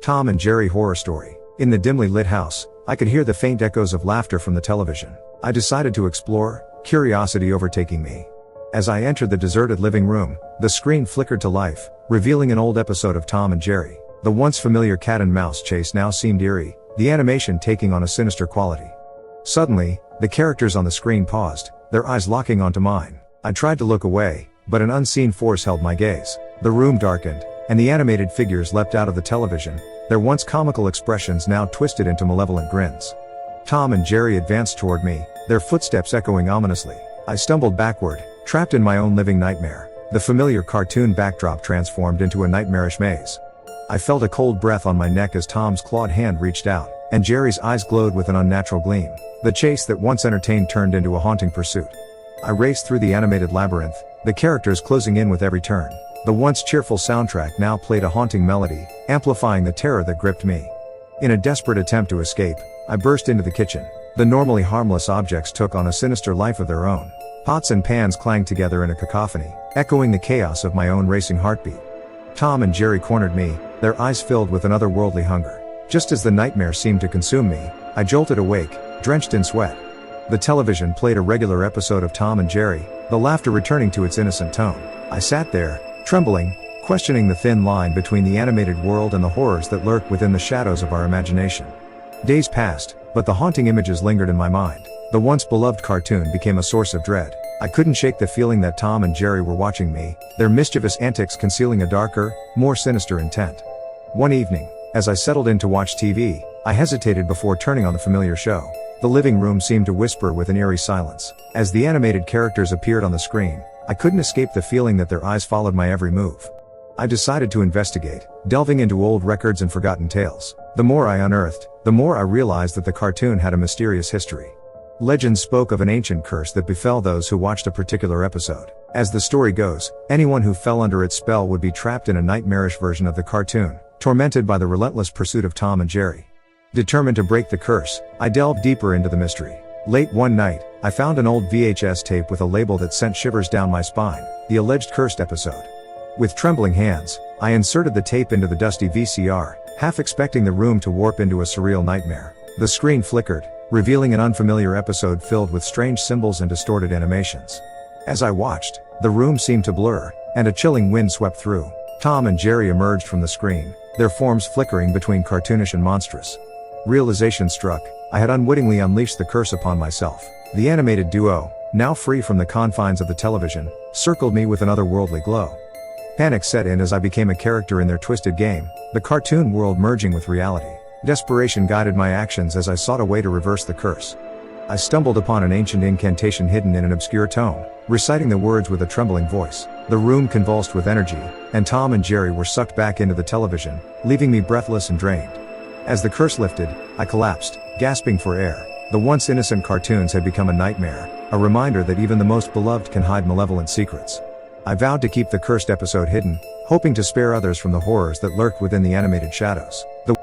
Tom and Jerry horror story. In the dimly lit house, I could hear the faint echoes of laughter from the television. I decided to explore, curiosity overtaking me. As I entered the deserted living room, the screen flickered to life, revealing an old episode of Tom and Jerry. The once familiar cat and mouse chase now seemed eerie, the animation taking on a sinister quality. Suddenly, the characters on the screen paused, their eyes locking onto mine. I tried to look away, but an unseen force held my gaze. The room darkened, and the animated figures leapt out of the television, their once comical expressions now twisted into malevolent grins. Tom and Jerry advanced toward me, their footsteps echoing ominously. I stumbled backward, trapped in my own living nightmare. The familiar cartoon backdrop transformed into a nightmarish maze. I felt a cold breath on my neck as Tom's clawed hand reached out, and Jerry's eyes glowed with an unnatural gleam. The chase that once entertained turned into a haunting pursuit. I raced through the animated labyrinth, the characters closing in with every turn. The once cheerful soundtrack now played a haunting melody, amplifying the terror that gripped me. In a desperate attempt to escape, I burst into the kitchen. The normally harmless objects took on a sinister life of their own. Pots and pans clanged together in a cacophony, echoing the chaos of my own racing heartbeat. Tom and Jerry cornered me, their eyes filled with an otherworldly hunger. Just as the nightmare seemed to consume me, I jolted awake, drenched in sweat. The television played a regular episode of Tom and Jerry, the laughter returning to its innocent tone. I sat there, trembling, questioning the thin line between the animated world and the horrors that lurk within the shadows of our imagination. Days passed, but the haunting images lingered in my mind. The once beloved cartoon became a source of dread. I couldn't shake the feeling that Tom and Jerry were watching me, their mischievous antics concealing a darker, more sinister intent. One evening, as I settled in to watch TV, I hesitated before turning on the familiar show. The living room seemed to whisper with an eerie silence. As the animated characters appeared on the screen, I couldn't escape the feeling that their eyes followed my every move. I decided to investigate, delving into old records and forgotten tales. The more I unearthed, the more I realized that the cartoon had a mysterious history. Legends spoke of an ancient curse that befell those who watched a particular episode. As the story goes, anyone who fell under its spell would be trapped in a nightmarish version of the cartoon, tormented by the relentless pursuit of Tom and Jerry. Determined to break the curse, I delved deeper into the mystery. Late one night, I found an old VHS tape with a label that sent shivers down my spine, the alleged cursed episode. With trembling hands, I inserted the tape into the dusty VCR, half expecting the room to warp into a surreal nightmare. The screen flickered, revealing an unfamiliar episode filled with strange symbols and distorted animations. As I watched, the room seemed to blur, and a chilling wind swept through. Tom and Jerry emerged from the screen, their forms flickering between cartoonish and monstrous. Realization struck, I had unwittingly unleashed the curse upon myself. The animated duo, now free from the confines of the television, circled me with an otherworldly glow. Panic set in as I became a character in their twisted game, the cartoon world merging with reality. Desperation guided my actions as I sought a way to reverse the curse. I stumbled upon an ancient incantation hidden in an obscure tome, reciting the words with a trembling voice. The room convulsed with energy, and Tom and Jerry were sucked back into the television, leaving me breathless and drained. As the curse lifted, I collapsed, gasping for air. The once innocent cartoons had become a nightmare, a reminder that even the most beloved can hide malevolent secrets. I vowed to keep the cursed episode hidden, hoping to spare others from the horrors that lurked within the animated shadows. The